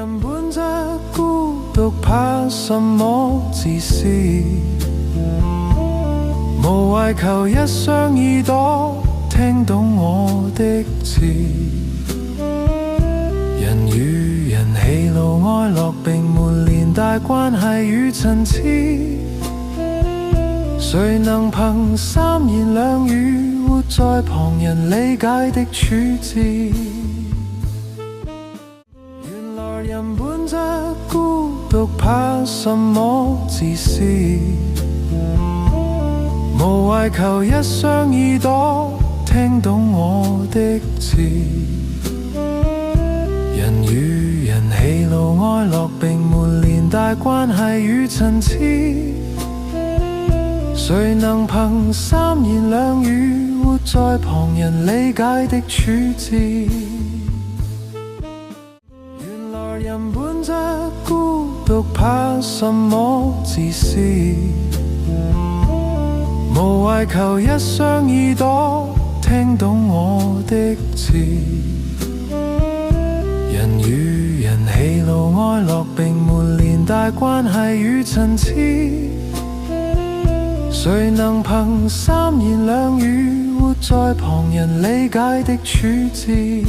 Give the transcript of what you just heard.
人本質孤獨，怕什麼自私？無謂求一雙耳朵聽懂我的字。人與人喜怒哀樂並沒連帶關係與層次，誰能憑三言兩語活在旁人理解的處置？原來人本質孤獨，怕什麼自私？無謂求一雙耳朵聽懂我的字。人與人喜怒哀樂並沒連帶關係與層次，誰能憑三言兩語活在旁人理解的處置？原來人本質孤獨，怕什麼自私？無謂求一雙耳朵聽懂我的字。人與人喜怒哀樂並沒連帶關係與層次，誰能憑三言兩語活在旁人理解的處置？